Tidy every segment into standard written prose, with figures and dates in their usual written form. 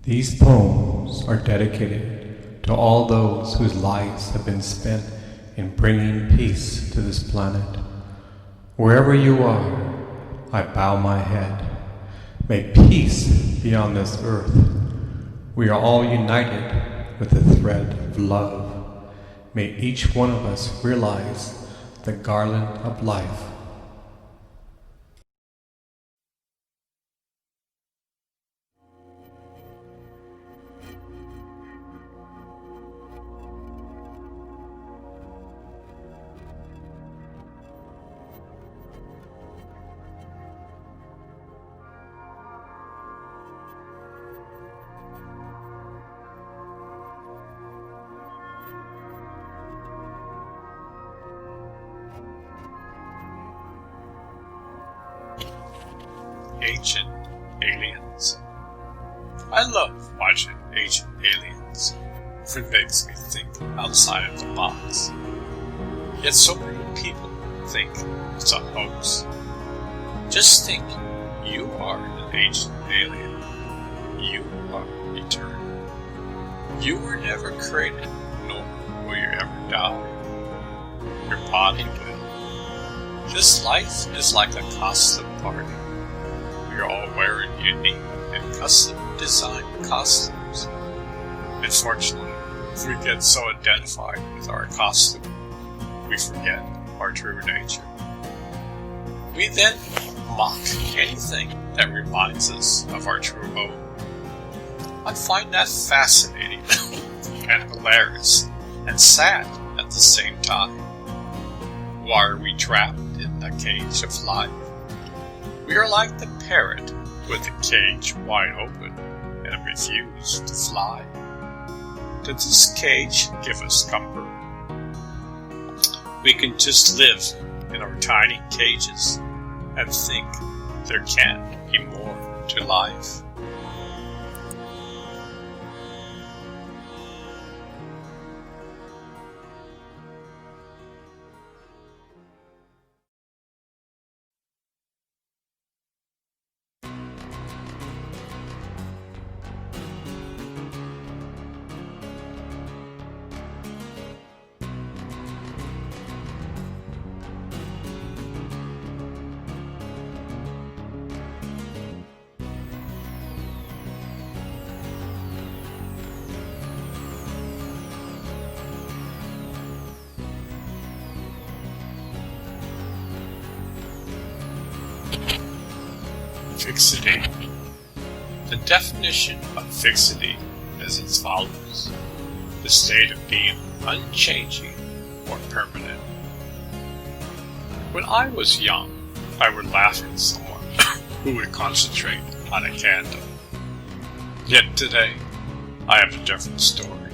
These poems are dedicated to all those whose lives have been spent in bringing peace to this planet. Wherever you are, I bow my head. May peace be on this earth. We are all united with the thread of love. May each one of us realize the garland of life. Ancient Aliens. I love watching Ancient Aliens, for it makes me think outside of the box. Yet so many people think it's a hoax. Just think, you are an ancient alien. You are eternal. You were never created, nor will you ever die. Your body will. This life is like a costume party. We're all wearing unique and custom-designed costumes. Unfortunately, if we get so identified with our costume, we forget our true nature. We then mock anything that reminds us of our true home. I find that fascinating and hilarious and sad at the same time. Why are we trapped in the cage of life? We are like the parrot with the cage wide open and refuse to fly. Does this cage give us comfort? We can just live in our tiny cages and think there can't be more to life. Fixity. The definition of fixity is as follows: the state of being unchanging or permanent. When I was young, I would laugh at someone who would concentrate on a candle. Yet today, I have a different story.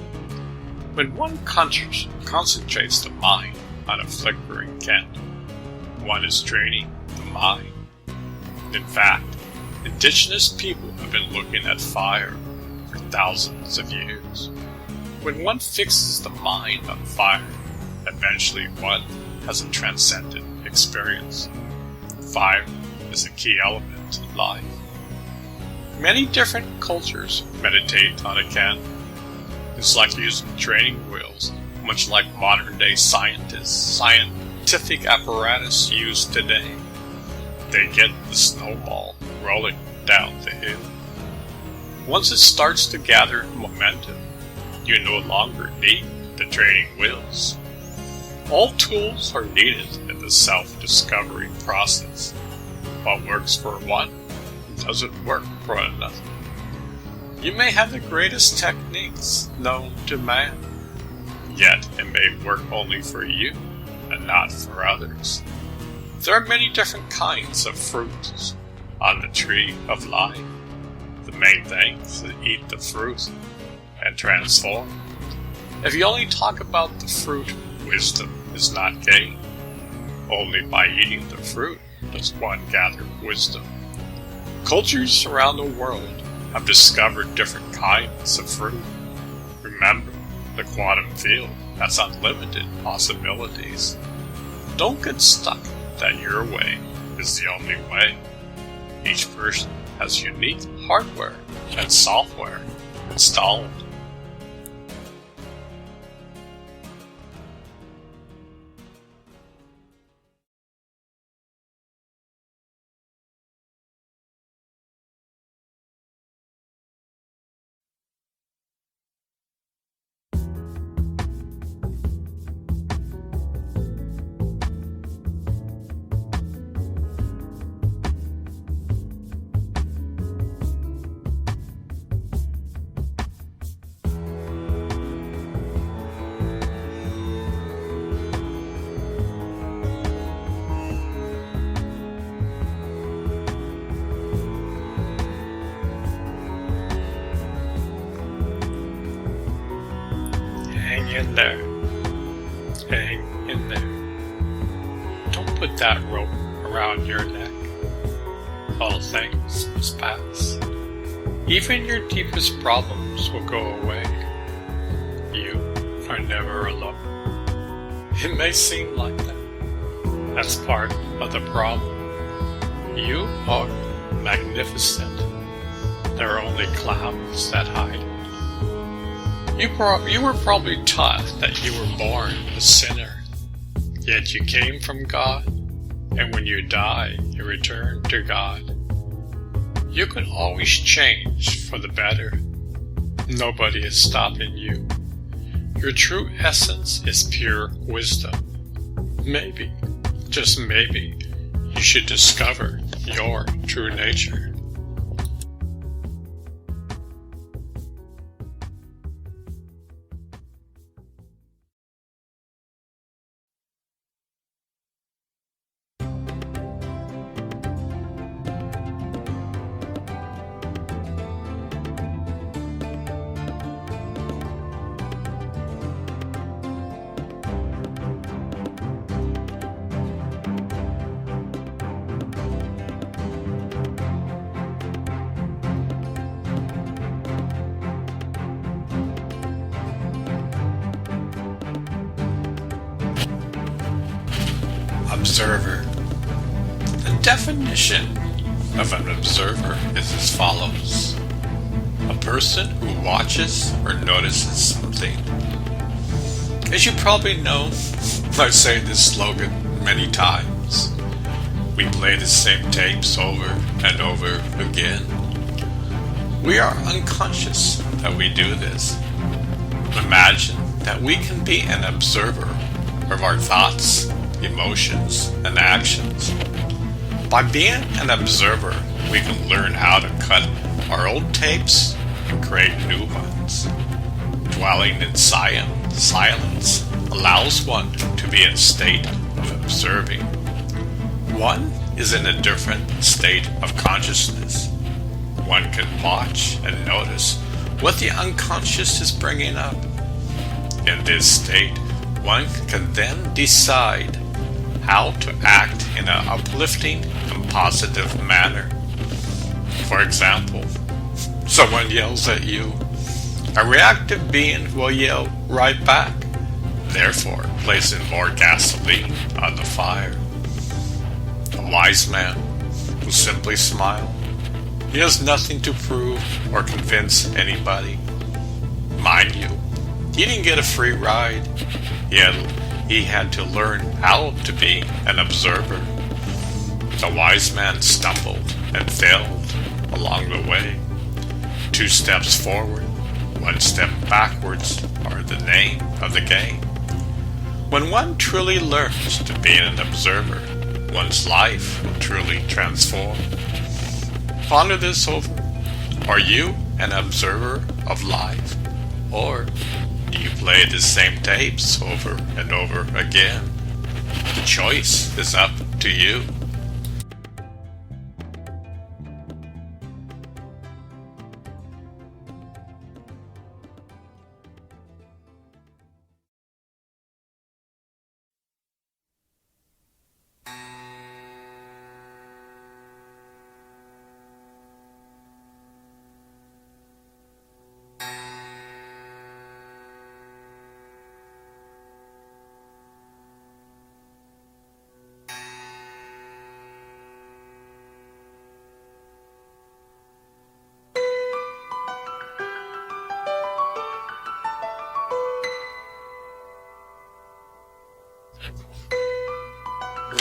When one concentrates the mind on a flickering candle, one is training the mind. In fact, indigenous people have been looking at fire for thousands of years. When one fixes the mind on fire, eventually one has a transcendent experience. Fire is a key element in life. Many different cultures meditate on a candle. It's like using training wheels, much like modern-day scientific apparatus used today. They get the snowball rolling down the hill. Once it starts to gather momentum, you no longer need the training wheels. All tools are needed in the self-discovery process. What works for one doesn't work for another. You may have the greatest techniques known to man, yet it may work only for you and not for others. There are many different kinds of fruits on the tree of life. The main thing is to eat the fruit and transform. If you only talk about the fruit, wisdom is not gained. Only by eating the fruit does one gather wisdom. Cultures around the world have discovered different kinds of fruit. Remember, the quantum field has unlimited possibilities. Don't get stuck that your way is the only way. Each person has unique hardware and software Stone. Hang in there. Hang in there. Don't put that rope around your neck. All things must pass. Even your deepest problems will go away. You are never alone. It may seem like that. That's part of the problem. You are magnificent. There are only clouds that hide. You were probably taught that you were born a sinner, yet you came from God, and when you die, you return to God. You can always change for the better. Nobody is stopping you. Your true essence is pure wisdom. Maybe, just maybe, you should discover your true nature. Observer. The definition of an observer is as follows: a person who watches or notices something. As you probably know, I've said this slogan many times. We play the same tapes over and over again. We are unconscious that we do this. Imagine that we can be an observer of our thoughts, emotions, and actions. By being an observer, we can learn how to cut our old tapes and create new ones. Dwelling in silence allows one to be in a state of observing. One is in a different state of consciousness. One can watch and notice what the unconscious is bringing up. In this state, one can then decide how to act in an uplifting and positive manner. For example, someone yells at you. A reactive being will yell right back, therefore placing more gasoline on the fire. A wise man will simply smile. He has nothing to prove or convince anybody. Mind you, he didn't get a free ride. He had to learn how to be an observer. The wise man stumbled and failed along the way. 2 steps forward, 1 step backwards are the name of the game. When one truly learns to be an observer, one's life will truly transform. Ponder this over. Are you an observer of life? Or do you play the same tapes over and over again? The choice is up to you.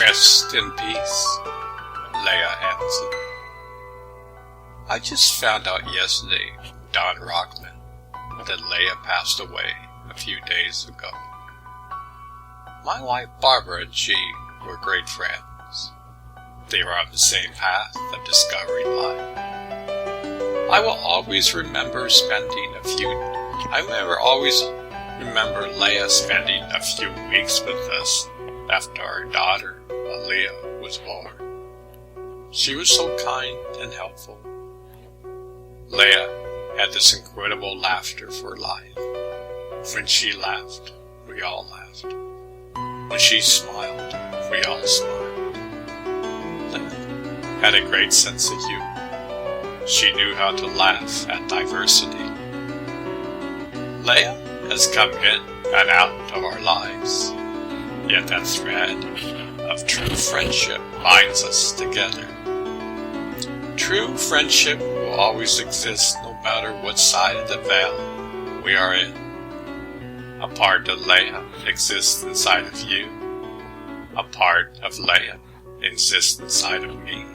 Rest in peace, Leia Hansen. I just found out yesterday, Don Rockman, that Leia passed away a few days ago. My wife Barbara and she were great friends. They were on the same path of discovering life. I will always remember remember Leia spending a few weeks with us after our daughter, Aaliyah, was born. She was so kind and helpful. Leia had this incredible laughter for life. When she laughed, we all laughed. When she smiled, we all smiled. Leia had a great sense of humor. She knew how to laugh at diversity. Leia has come in and out of our lives, yet that thread of true friendship binds us together. True friendship will always exist no matter what side of the veil we are in. A part of Leia exists inside of you. A part of Leia exists inside of me.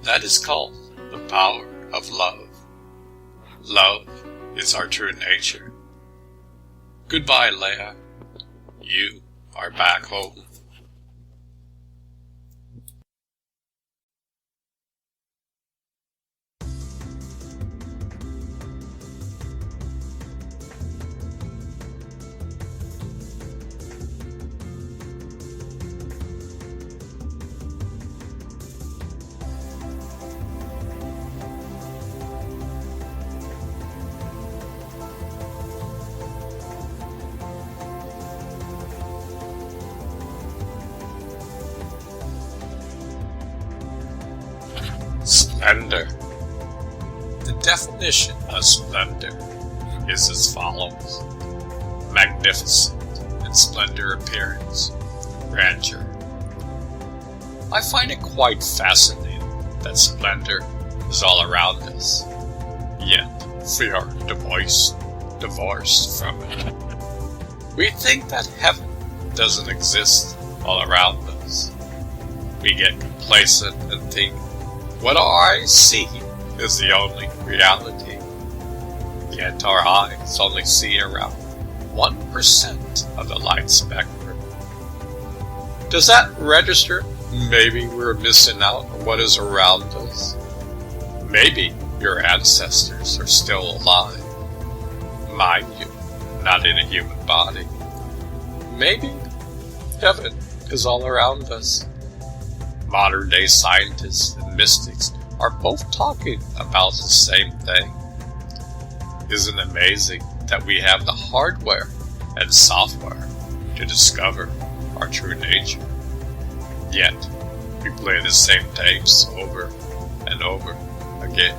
That is called the power of love. Love is our true nature. Goodbye, Leia. You are back home. Splendor. The definition of splendor is as follows: magnificent in splendor appearance, grandeur. I find it quite fascinating that splendor is all around us, yet we are divorced from it. We think that heaven doesn't exist all around us. We get complacent and think what our eyes see is the only reality. Yet our eyes only see around 1% of the light spectrum. Does that register? Maybe we're missing out on what is around us. Maybe your ancestors are still alive. Mind you, not in a human body. Maybe heaven is all around us. Modern day scientists and mystics are both talking about the same thing. Isn't it amazing that we have the hardware and software to discover our true nature? Yet, we play the same tapes over and over again.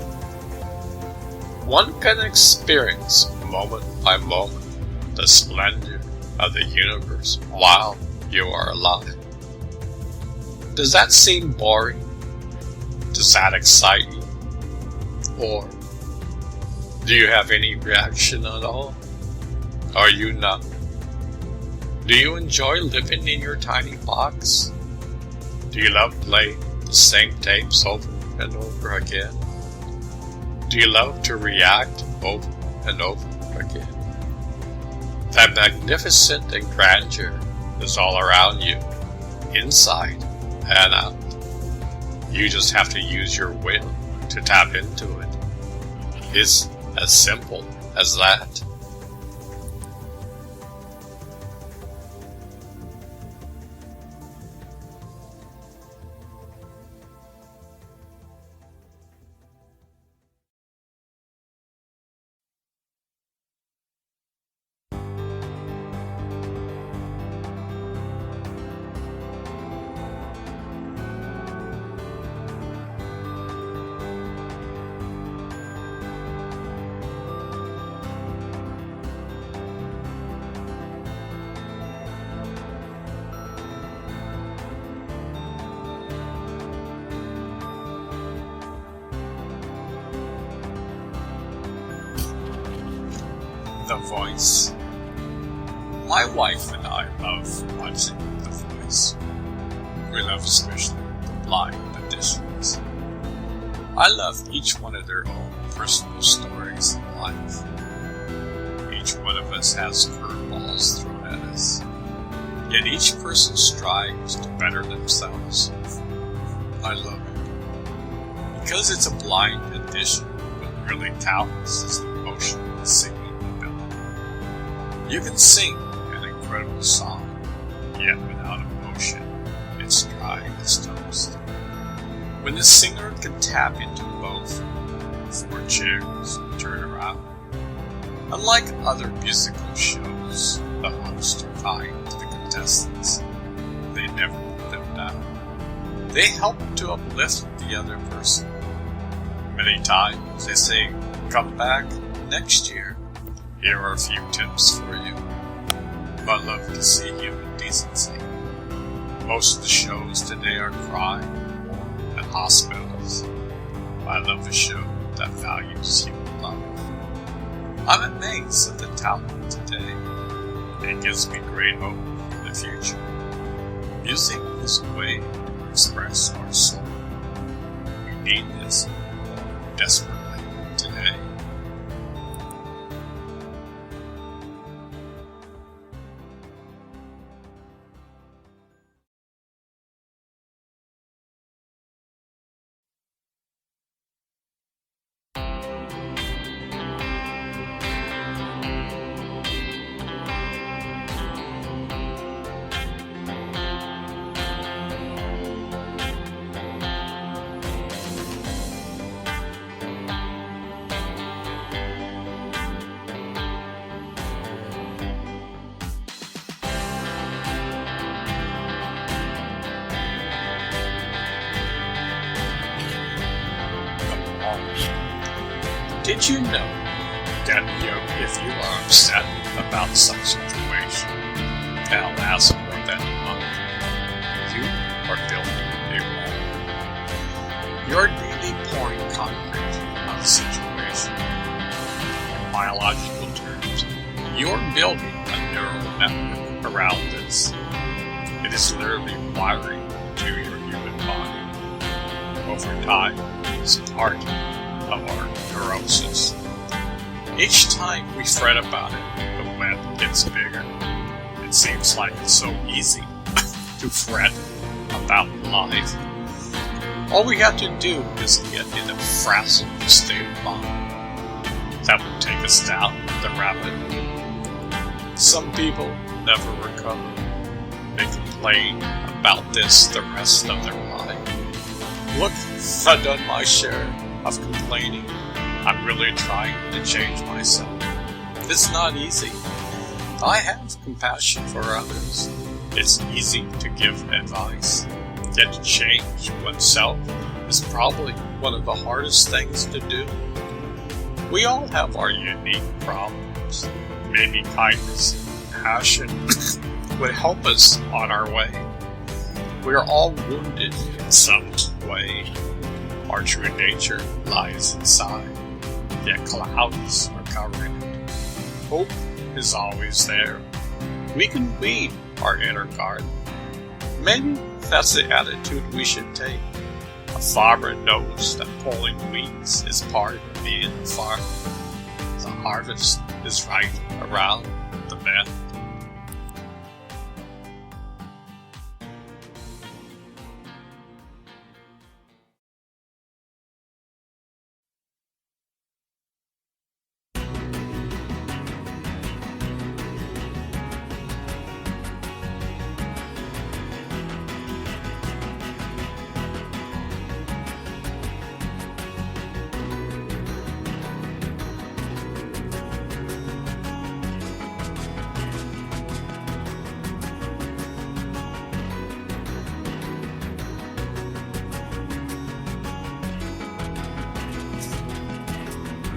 One can experience moment by moment the splendor of the universe while you are alive. Does that seem boring? Does that excite you? Or do you have any reaction at all? Are you numb? Do you enjoy living in your tiny box? Do you love playing the same tapes over and over again? Do you love to react over and over again? That magnificent and grandeur is all around you, inside and out. You just have to use your will to tap into it. It's as simple as that. The Voice. My wife and I love watching The Voice. We love especially the blind additions. I love each one of their own personal stories in life. Each one of us has curveballs thrown at us, yet each person strives to better themselves. I love it, because it's a blind addition. What really counts is the emotion and singing ability. You can sing an incredible song, yet without emotion, it's dry as toast. When the singer can tap into both, 4 chairs turn around. Unlike other musical shows, the hosts are kind to the contestants. They never put them down. They help to uplift the other person. Many times they say, "Come back next year. Here are a few tips for you." I love to see human decency. Most of the shows today are crime, war, and hospitals. I love a show that values human love. I'm amazed at the talent today. It gives me great hope for the future. Music is a way to express our soul. We need this more desperately today. Did you know that if you are upset about some situation, that'll last more than a month, you are building a wall. You're daily pouring concrete on the situation. In biological terms, you're building a neural network around this. It is literally wiring to your human body. Over time, it's part of our neurosis. Each time we fret about it, the web gets bigger. It seems like it's so easy to fret about life. All we have to do is get in a frazzled state of mind. That would take us down the rabbit hole. Some people never recover. They complain about this the rest of their life. Look, I've done my share of complaining. I'm really trying to change myself. It's not easy. I have compassion for others. It's easy to give advice. Yet to change oneself is probably one of the hardest things to do. We all have our unique problems. Maybe kindness and passion would help us on our way. We are all wounded in some way. Our true nature lies inside, yet clouds are covering it. Hope is always there. We can weed our inner garden. Maybe that's the attitude we should take. A farmer knows that pulling weeds is part of being a farmer. The harvest is right around the bend.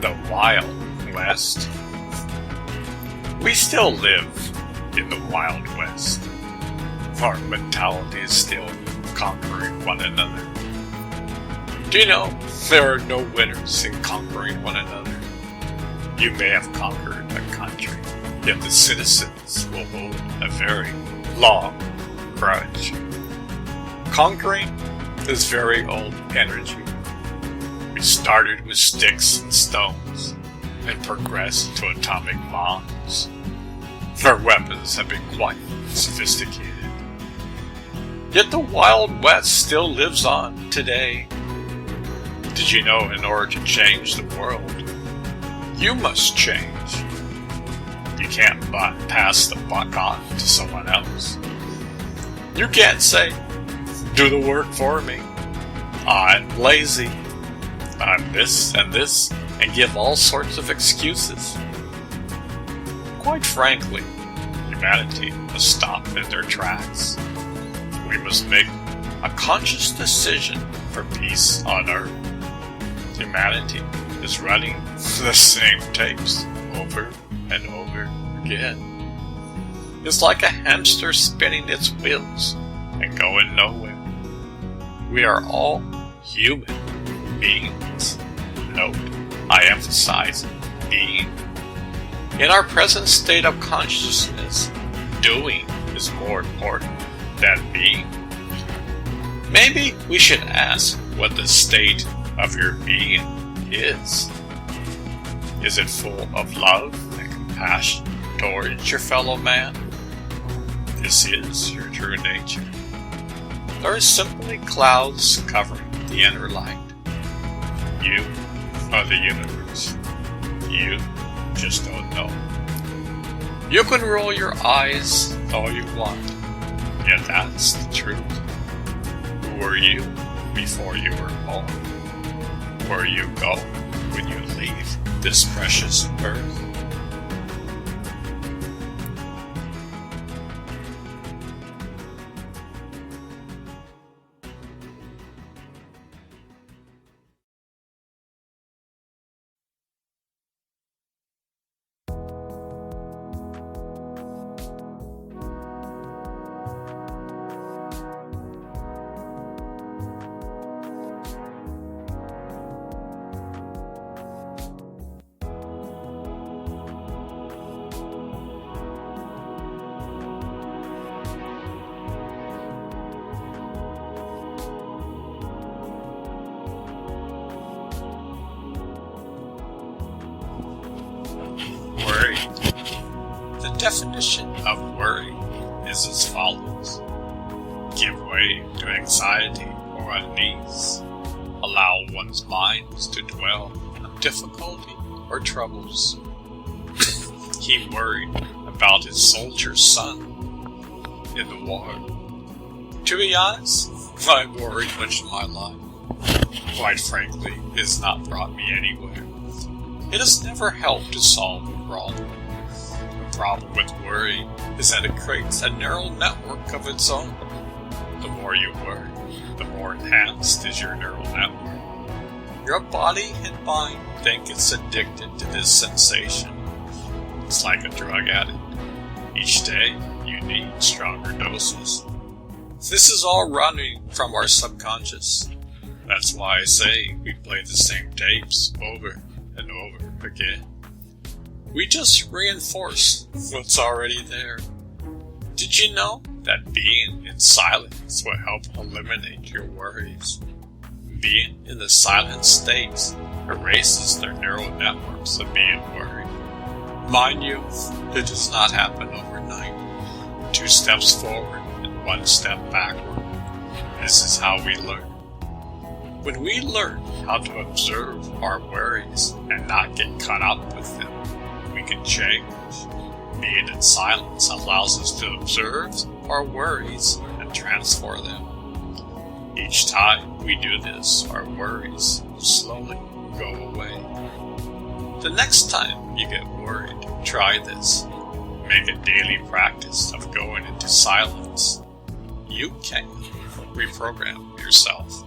The Wild West. We still live in the Wild West. Our mentality is still conquering one another. Do you know there are no winners in conquering one another? You may have conquered a country, yet the citizens will hold a very long grudge. Conquering is very old energy. We started with sticks and stones and progressed to atomic bombs. Our weapons have been quite sophisticated. Yet the Wild West still lives on today. Did you know in order to change the world, you must change? You can't pass the buck on to someone else. You can't say, do the work for me. I'm lazy. I'm this, and give all sorts of excuses. Quite frankly, humanity must stop in their tracks. We must make a conscious decision for peace on Earth. Humanity is running the same tapes over and over again. It's like a hamster spinning its wheels and going nowhere. We are all human beings. Note, I emphasize being. In our present state of consciousness, doing is more important than being. Maybe we should ask what the state of your being is. Is it full of love and compassion towards your fellow man? This is your true nature. Or simply clouds covering the inner light? You are the universe. You just don't know. You can roll your eyes all you want, yet that's the truth. Who were you before you were born? Where you go when you leave this precious earth? Worry. The definition of worry is as follows. Give way to anxiety or unease. Allow one's mind to dwell on difficulty or troubles. He worried about his soldier's son in the war. To be honest, I've worried much of my life. Quite frankly, it has not brought me anywhere. It has never helped to solve a problem. The problem with worry is that it creates a neural network of its own. The more you worry, the more enhanced is your neural network. Your body and mind think it's addicted to this sensation. It's like a drug addict. Each day, you need stronger doses. This is all running from our subconscious. That's why I say we play the same tapes over and over again. We just reinforce what's already there. Did you know that being in silence will help eliminate your worries? Being in the silent states erases their neural networks of being worried. Mind you, it does not happen overnight. 2 steps forward and 1 step backward. This is how we learn. When we learn how to observe our worries and not get caught up with them, we can change. Being in silence allows us to observe our worries and transfer them. Each time we do this, our worries will slowly go away. The next time you get worried, try this. Make a daily practice of going into silence. You can reprogram yourself.